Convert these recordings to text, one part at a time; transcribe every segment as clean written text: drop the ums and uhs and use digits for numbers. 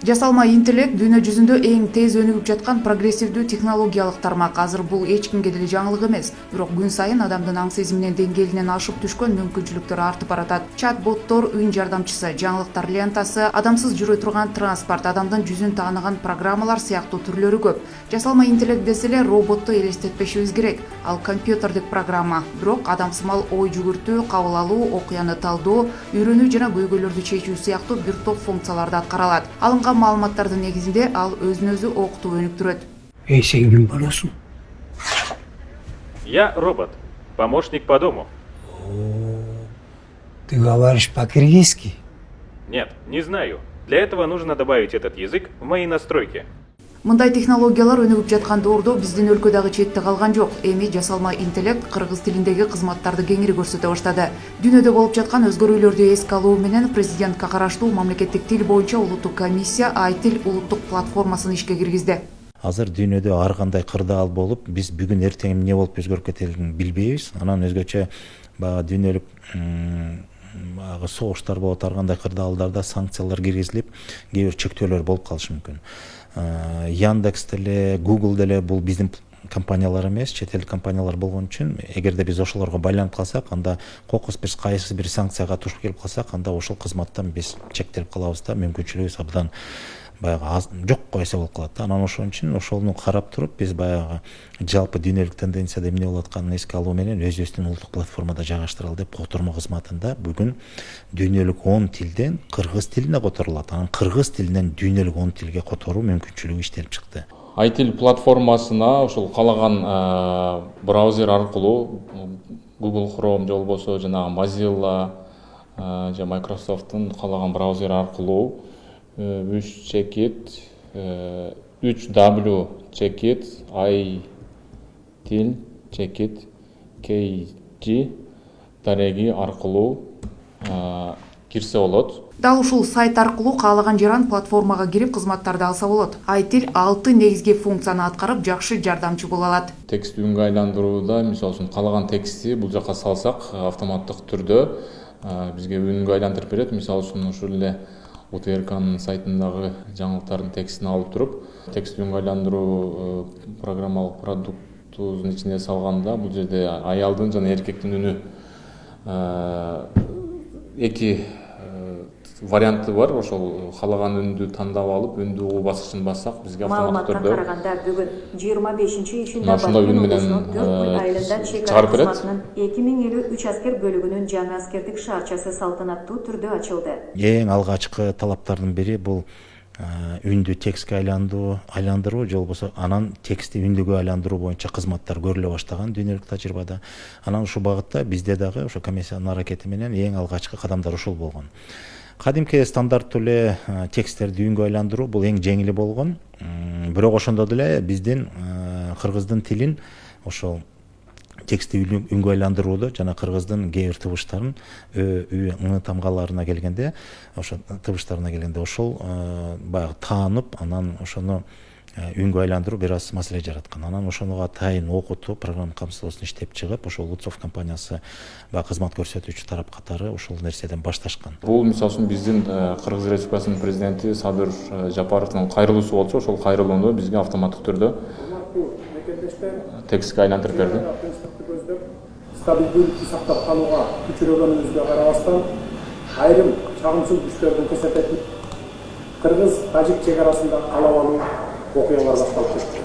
Жасалма интеллект дүйнө жүзүндө эң тез өнүгүп жаткан прогрессивдүү технологиялык тармак. Азыр бул эч кимге деле жаңылык эмес. Бирок күн сайын адамдын аң сезиминин деңгээлинен ашып түшкөн мүмкүнчүлүктөр артып баратат. Чат-боттор, үн жардамчысы, жаңылыктар лентасы, адамсыз жүрө турган транспорт, адамдын жүзүн тааныган программалар сыяктуу түрлөрү көп. Жасалма интеллект десе эле роботту элестетпешибиз керек. Ал компьютердик программа. Бирок адамсымал ой жүгүртүү, кабыл алуу, окуяны талдоо, үйрөнүү жана көйгөйлөрдү чечүү сыяктуу бир топ функцияларды аткара алат. Алынган маалыматтардын негизинде ал өзүн-өзү окутуп өнүктүрөт. Эй, сен ким болосуң? Я робот, помощник по дому. Ты говоришь по-киргизски? Нет, не знаю. Для этого нужно добавить этот язык в мои настройки. Мындай технологиялар өнүгүп жаткан доордо биздин өлкө дагы четте калган жок. Эми жасалма интеллект кыргыз тилиндеги кызматтарды кеңири көрсөтө баштады. Дүйнөдө болуп жаткан өзгөрүүлөрдү эске алуу менен президентке караштуу мамлекеттик тил боюнча улуттук комиссия Айтил улуттук платформасын ишке киргизди. Азыр дүйнөдө ар кандай кырдаал болуп, биз бүгүн эртең эмне болуп өзгөрүп кетерин билбейбиз. Анан өзгөчө баягы дүйнөлүк согуштар болот, ар кандай кырдаалдарда санкциялар киргизилип, кээ бир чектөөлөр болуп калышы мүмкүн. Яндекс деле, Google деле бул биздин компаниялар эмес, чет эл компаниялар болгон үчүн, эгерде биз ошолорго байланып калсак, анда кокус биз кайсы бир санкцияга туш келип калсак, анда ошол кызматтан биз чектелип калабыз да, мүмкүнчүлүгүбүз абдан баягы жокко эсе болуп калат да. Анан ошон үчүн ошону карап туруп биз баягы жалпы дүйнөлүк тенденцияда эмне болуп атканын эске алуу менен өзүбүздүн улуттук платформада жайгаштыралы деп котормо кызматында бүгүн дүйнөлүк 10 тилден кыргыз тилине которулат. Анан кыргыз тилинен дүйнөлүк 10 тилге которуу мүмкүнчүлүгү иштелип чыкты. Айтил платформасына ошол каалаган браузер аркылуу Google Chrome же болбосо жанагы Mozilla же Microsoft'тун каалаган браузер аркылуу 3.itil.kg дареги аркылуу кирсе болот. Дал ушул сайт аркылуу каалаган жаран платформага кирип кызматтарды алса болот. Айтил 6 негизги функцияны аткарып, жакшы жардамчы боло алат. Текст үнгө айландырууда, мисалы үчүн каалаган текстти бул жака салсак, автоматтык түрдө бизге үнгө айлантырып берет. Мисалы үчүн ушул эле УТРКнын сайтындагы жаңылыктардын текстин алып туруп, текст үнгө айландыруу программалык продуктубуздун ичине салганда, бул жерде аялдын жана эркектин үнү эки варианты бар. Ошол каалаган үндү тандап алып, үндү угуу баскычын бассак, бизге автоматтык түрдө караганда бүгүн 25-июнда ошондой үн менен чыгарып берет. 2053 аскер бөлүгүнүн жаңы аскердик шаарчасы салтанаттуу түрдө ачылды. Эң алгачкы талаптардын бири бул үндү текстке айландыруу же болбосо анан текстти үндүгө айландыруу боюнча кызматтар көрүлө баштаган дүйнөлүк тажрыйбада. Анан ушул багытта бизде дагы ошо комиссиянын аракети менен эң алгачкы кадамдар ушул болгон. Кадимки стандарттуу эле тексттерди үнгө айландыруу бул эң жеңили болгон. Бирок ошондо деле биздин кыргыздын тилин ошол текстти үнгө айландырууда жана кыргыздын кээ бир табыштарын ы тамгаларына келгенде, ошо табыштарына келгенде ошол баягы таанып, анан ошону үнгө айландыруу бир аз маселе жараткан. Анан ошонуга атайын окутуу программа камсыздоосун иштеп чыгып, ошол Луцов компаниясы баягы кызмат көрсөтүүчү тарап катары ошол нерседен башташкан. Бул мисалы үчүн биздин Кыргыз Республикасынын президенти Садыр Жапаровдун кайрылуусу болчу. Ошол кайрылууну бизге автоматтык түрдө текстке айлантырып берди. Стабилдүүлүктү сактап калууга күчүрөгөнүбүзгө карабастан айрым чагымчыл күчтөрдүн кесепетип кыргыз-тажик чек арасында калап алуу окуялар башталып кетти.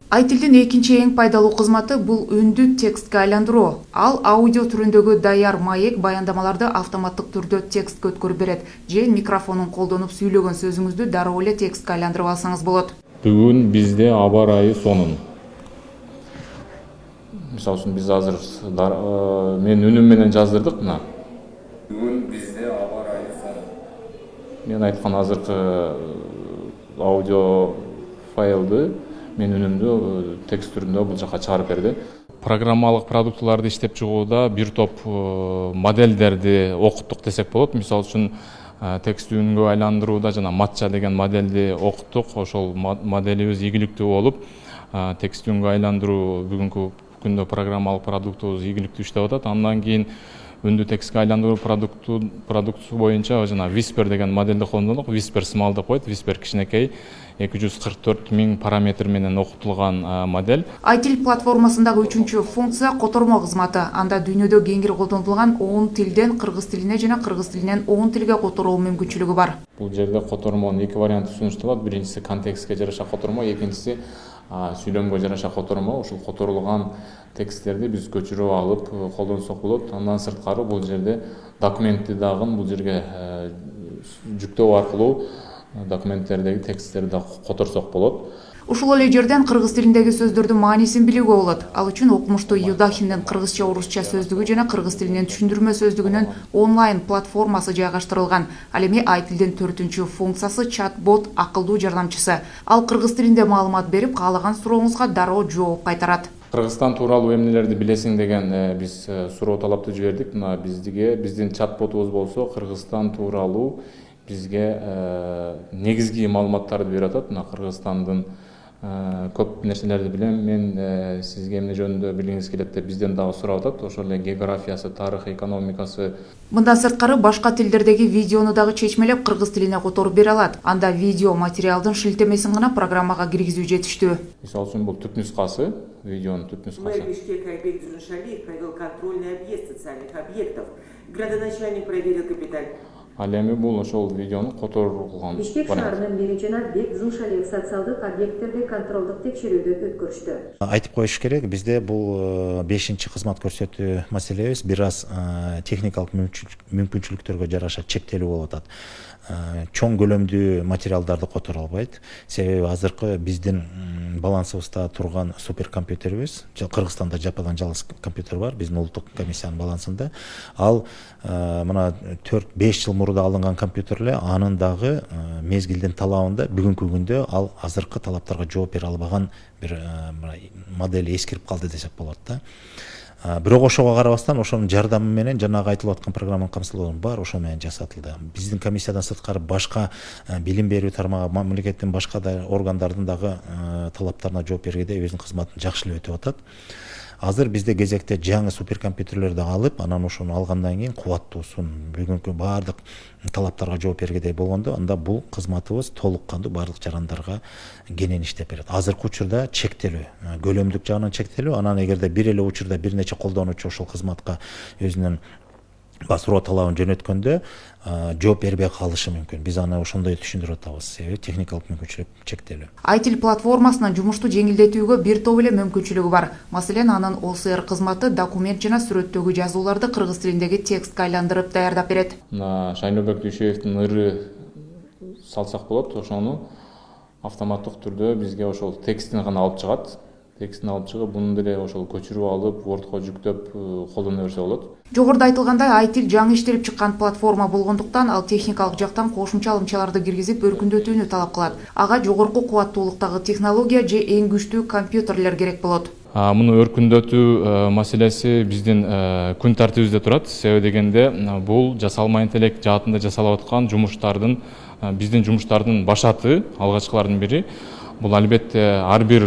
Айтилдин экинчи эң пайдалуу кызматы бул үндү текстке айландыруу. Ал аудио түрүндөгү даяр маек баяндамаларды автоматтык түрдө текстке өткөрүп берет. Же микрофонун колдонуп сүйлөгөн сөзүңүздү дароо эле текстке айландырып алсаңыз болот. Бүгүн бизде аба ырайы сонун. Мисалы үчүн биз азыр мен үнүм менен жаздырдык мына. Бүгүн бизде аба ырайы сонун. Мен айткан азыркы аудио файлды мен үнүмдү текст түрүндө бул жака чыгарып берди. Программалык продуктуларды иштеп чыгууда бир топ модельдерди окуттук десек болот. Мисалы үчүн текст үнгө айландырууда жана матча деген модельди окуттук. Ошол моделибиз ийгиликтүү болуп, текст үнгө айландыруу бүгүнкү күндө программалык продуктубуз ийгиликтүү иштеп атат. Андан кийин үндү текстке айландыруу продукциясы боюнча жана Whisper деген модельди колдондук. Whisper Small деп коет. Whisper кичинекей 244 000 параметр менен окутулган модель. ITIL платформасындагы үчүнчү функция котормо кызматы. Анда дүйнөдө кеңири колдонулган 10 тилден кыргыз тилине жана кыргыз тилинен 10 тилге которуу мүмкүнчүлүгү бар. Бул жерде котормонун эки варианты сунушталат. Биринчиси контекстке жараша котормо, экинчиси сүйлөмгө жараша котормо. Ушул которулган тексттерди биз көчүрүп алып колдонсок болот. Андан сырткары бул жерде документти дагы бул жерге жүктөө аркылуу документтердеги тексттерди да которсок болот. Ушул эле жерден кыргыз тилиндеги сөздөрдүн маанисин билүүгө болот. Ал үчүн окумуштуу Юдахиндин кыргызча орусча сөздүгү жана кыргыз тилинен түшүндүрмө сөздүгүнүн онлайн платформасы жайгаштырылган. Ал эми ITIL-дин 4-чү функциясы чат-бот акылдуу жардамчысы. Ал кыргыз тилинде маалымат берип, каалаган сурооңузга дароо жооп кайтарат. Кыргызстан тууралуу эмнелерди билесиң деген биз суроо талапты жибердик. Мына биздин чат-ботубуз болсо Кыргызстан тууралуу бизге негизги маалыматтарды берип атат. Мына Кыргызстандын көп нерселерди билем. Мен сизге эмне жөнүндө билгиңиз келет деп бизден дагы сурап атат. Ошол эле географиясы, тарыхы, экономикасы. Мындан сырткары башка тилдердеги видеону дагы чечмелеп кыргыз тилине которуп бере алат. Анда видео материалдын шилтемесин гана программага киргизүү жетиштүү. Мисалы үчүн бул түп нускасы, видеонун түп нускасы. Мэр Бишкека Айбек Дзюншалиев провел контрольный объезд социальных объектов. Градоначальник проверил капиталь. Ал эми бул ошол видеону которулган. Бишкек шаарынын мэри жана Бек Дзюншалиев социалдык объекттерди контролдук текшерүүдөн өткөрүштү. Айтып коюш керек, бизде бул 5-чи кызмат көрсөтүү маселебиз бир аз техникалык мүмкүнчүлүктөргө жараша чектелүү болуп атат. Чоң көлөмдүү материалдарды которо албайт. Себеби азыркы биздин балансыбызда турган суперкомпьютерибиз, Кыргызстанда жападан жалгыз компьютер бар, биздин улуттук комиссиянын балансында. Ал мына 4-5 жыл мурда алынган компьютер эле, анын дагы мезгилдин талабында бүгүнкү күндө ал азыркы талаптарга жооп бере албаган бир модель эскирип калды десек болот да. Бирок ошого карабастан ошонун жардамы менен жанагы айтылып аткан программанын камсыздуулугунун баары ошо менен жасатылды. Биздин комиссиядан сырткары башка билим берүү тармагы, мамлекеттин башка да органдардын дагы талаптарына жооп бергенде өзүнүн кызматын жакшы эле өтүп атат. Азыр бизде кезекте жаңы суперкомпьютерлерди алып, анан ошону алгандан кийин кубаттуусун, бүгүнкү баардык талаптарга жооп бергендей болгондо, анда бул кызматыбыз толук кандуу баардык жарандарга кенен иштеп берет. Азыркы учурда чектелүү, көлөмдүк жагынан чектелүү, анан эгерде бир эле учурда бир нече колдонуучу ошол кызматка өзүнүн суроо талабын жөнөткөндө жооп бербей калышы мүмкүн. Биз аны ошондой түшүндүрүп атабыз. Себеби техникалык мүмкүнчүлүк чектелүү. ITIL платформасынын жумушту жеңилдетүүгө бир топ эле мүмкүнчүлүгү бар. Маселен, анын OCR кызматы документ жана сүрөттөгү жазууларды кыргыз тилиндеги текстке айландырып даярдап берет. Шайнобек Дүйшөевдин ыры салсак болот, ошону автоматтык түрдө бизге ошол текстин гана алып чыгат. Текстин алып чыгып, буну деле ошол көчүрүп алып, Word'го жүктөп колдоно берсе болот. Жогоруда айтылгандай, ITIL жаңы иштелип чыккан платформа болгондуктан ал техникалык жактан кошумча алымчаларды киргизип өркүндөтүүнү талап кылат. Ага жогорку кубаттуулуктагы технология же эң күчтүү компьютерлер керек болот. Муну өркүндөтүү маселеси биздин күн тартибибизде турат. Себеби дегенде бул жасалма интеллект жаатында жасалып аткан жумуштардын, биздин жумуштардын башаты, алгачкылардын бири. Бул албетте ар бир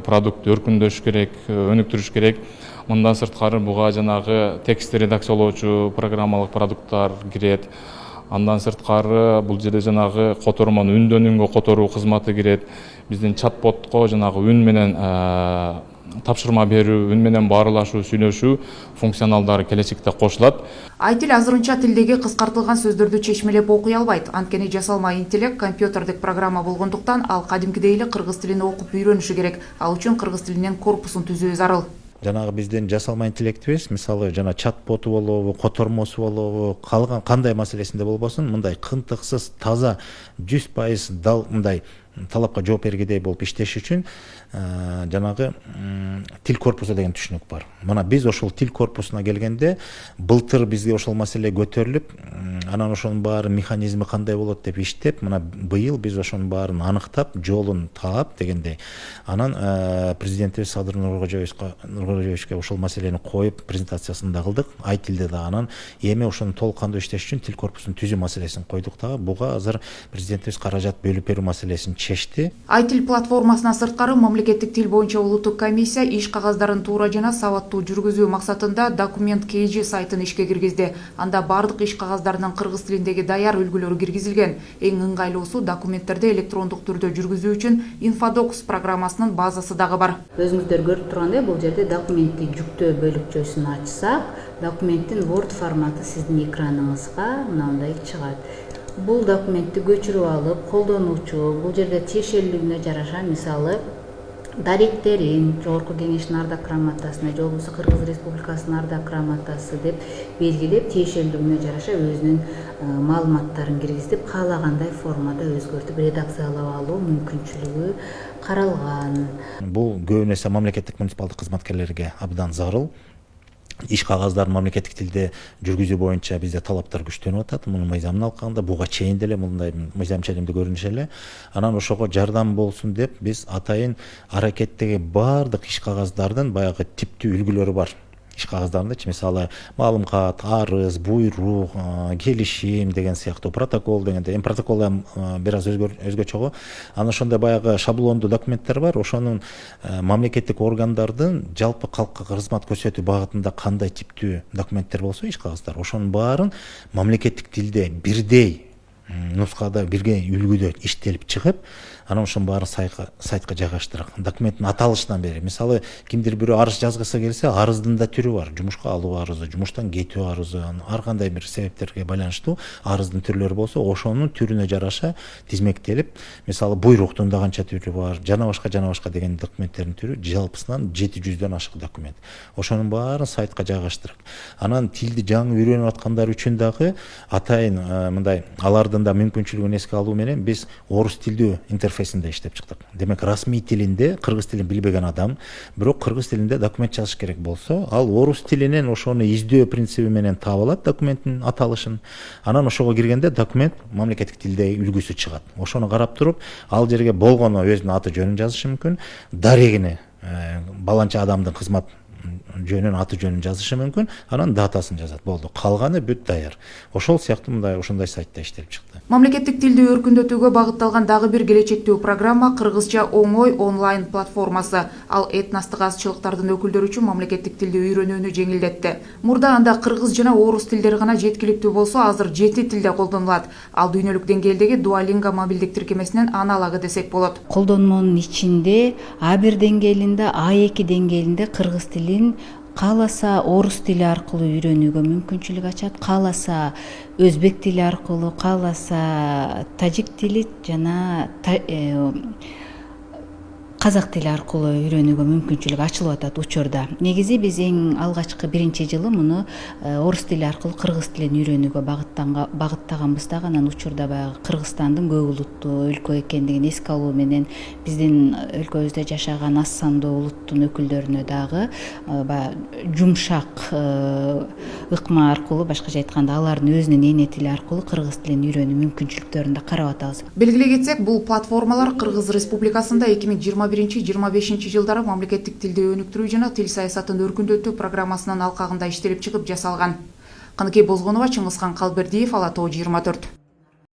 продукт өркүндөш керек, өнүктүрүш керек. Мындан сырткары буга жанагы текстти редакциялоочу программалык продукттар кирет. Андан сырткары бул жерде жанагы котормону үндөн үнгө которуу кызматы кирет. Биздин чат-ботко жанагы үн менен тапшырма берүү, үн менен баарлашуу, сүйлөшүү функционалдары келечекте кошулат. ITIL азырынча тилдеги кыскартылган сөздөрдү чечмелеп окуй албайт. Анткени жасалма интеллект компьютердик программа болгондуктан ал кадимкидей эле кыргыз тилин окуп үйрөнүшү керек. Ал үчүн кыргыз тилинен корпусун түзүү зарыл. Жанагы биздин жасалма интеллектибиз, мисалы жана чат-боту болобу, котормосу болобу, калган кандай маселесинде болбосун, мындай кынтыксыз, таза 100% дал мындай талапка жооп бергендей болуп иштеш үчүн жанагы тил корпусу деген түшүнүк бар. Мына биз ошол тил корпусуна келгенде былтыр бизге ошол маселе көтөрүлүп, анан ошонун баары механизми кандай болот деп иштеп, мына быйыл биз ошонун баарын аныктап, жолун таап дегендей. Анан президентибиз Садыр Нуркожоевичке ошол маселени коюп презентациясын да кылдык. ITIL-де да анан эми ошону толук кандуу иштеш үчүн тил корпусун түзүү маселесин койдук дагы. Буга азыр президентибиз каражат бөлүп берүү маселесин чечти. Айтил платформасынан сырткары мамлекеттик тил боюнча улуттук комиссия иш кагаздарын туура жана сабаттуу жүргүзүү максатында документ KG сайтын ишке киргизди. Анда бардык иш кагаздарынын кыргыз тилиндеги даяр үлгүлөрү киргизилген. Эң ыңгайлуусу документтерди электрондук түрдө жүргүзүү үчүн Infodocs программасынын базасы дагы бар. Өзүңүздөр көрүп тургандай, бул жерде документти жүктөө бөлүкчөсүн ачсак, документтин Word форматы сиздин экраныңызга мындай чыгат. Бул документти көчүрүп алып, колдонуучу бул жерде тиешелүүлүгүнө жараша, мисалы, даректерин, Жогорку Кеңештин ардак грамотасына, же болбосо Кыргыз Республикасынын ардак грамотасы деп белгилеп, тиешелүүлүгүнө жараша өзүнүн маалыматтарын киргизип, каалагандай формада өзгөртүп редакциялап алуу мүмкүнчүлүгү каралган. Бул көбүнесе мамлекеттик муниципалдык кызматкерлерге абдан зарыл. Иш кагаздарын мамлекеттик тилде жүргүзүү боюнча бизде талаптар күчтөнүп атат. Мунун мыйзамын алганда буга чейин деле мындай мыйзам ченемде көрүнүшө эле. Анан ошого жардам болсун деп биз атайын аракеттеги бардык иш кагаздардын баягы типтүү үлгүлөрү бар. Иш кагаздарындачы мисалы маалым кат, арыз, буйрук, келишим деген сыяктуу, протокол дегенде, эми протокол бир аз өзгөчө го. Анан ошондой баягы шаблондуу документтер бар. Ошонун мамлекеттик органдардын жалпы калкка кызмат көрсөтүү багытында кандай типтүү документтер болсо иш кагаздар, ошонун баарын мамлекеттик тилде бирдей нускада, бирдей үлгүдө иштелип чыгып, анан ошонун баарын сайтка жайгаштырак. Документтин аталышынан бери, мисалы, кимдир бирөө арыз жазгысы келсе, арыздын да түрү бар. Жумушка алуу арызы, жумуштан кетүү арызы, ар кандай бир себептерге байланыштуу арыздын түрлөрү болсо, ошонун түрүнө жараша тизмектелип, мисалы, буйруктун да канча түрү бар, жана башка деген документтердин түрү жалпысынан 700дөн ашык документ. Ошонун баарын сайтка жайгаштырак. Анан тилди жаңы үйрөнүп аткандар үчүн дагы атайын мындай алардын да мүмкүнчүлүгүн эске алуу менен биз орус тилдүү интерфейсинде иштеп чыктык. Демек расмий тилинде кыргыз тилин билбеген адам, бирок кыргыз тилинде документ жазыш керек болсо, ал орус тилинен ошону издөө принциби менен таап алат документтин аталышын. Анан ошого киргенде документ мамлекеттик тилде үлгүсү чыгат. Ошону карап туруп, ал жерге болгону өзүнүн аты жөнүн жазышы мүмкүн, дарегине баланча адамдын кызмат жөнүн аты жөнүн жазышы мүмкүн, анан датасын жазат. Болду. Калганы бүт даяр. Ошол сыяктуу мындай ошондой сайтта иштелип чыкты. Мамлекеттик тилди өркүндөтүүгө багытталган дагы бир келечектүү программа Кыргызча оңой онлайн платформасы. Ал этностук азчылыктардын өкүлдөрү үчүн мамлекеттик тилди үйрөнүүнү жеңилдетти. Мурда анда кыргыз жана орус тилдери гана жеткиликтүү болсо, азыр 7 тилде колдонулат. Ал дүйнөлүк деңгээлдеги Duolingo мобилдик тиркемесинин аналогу десек болот. Колдонмонун ичинде А1 деңгээлинде, А2 деңгээлинде кыргыз тилин кааласа орус тили аркылуу үйрөнүүгө мүмкүнчүлүк ачат, кааласа өзбек тили аркылуу, кааласа тажик тили жана казак тили аркылуу үйрөнүүгө мүмкүнчүлүк ачылып атат учурда. Негизи биз эң алгачкы биринчи жылы муну орус тили аркылуу кыргыз тилин үйрөнүүгө багыттаганбыз дагы, анан учурда баягы Кыргызстандын көп улуттуу өлкө экендигин эске алуу менен биздин өлкөбүздө жашаган аз сандуу улуттун өкүлдөрүнө дагы жумшак ыкма аркылуу, башкача айтканда, алардын өзүнүн эне тили аркылуу кыргыз тилин үйрөнүү мүмкүнчүлүктөрүн да карап атабыз. Белгилей кетсек, бул платформалар Кыргыз Республикасында 2021-25 жылдары мамлекеттик тилди өнүктүрүү жана тил саясатын өркүндөтүү программасынын алкагында иштелип чыгып жасалган. Каныкей Бозгонова, Чыңгызхан Калбердиев, Ала Тоо 24.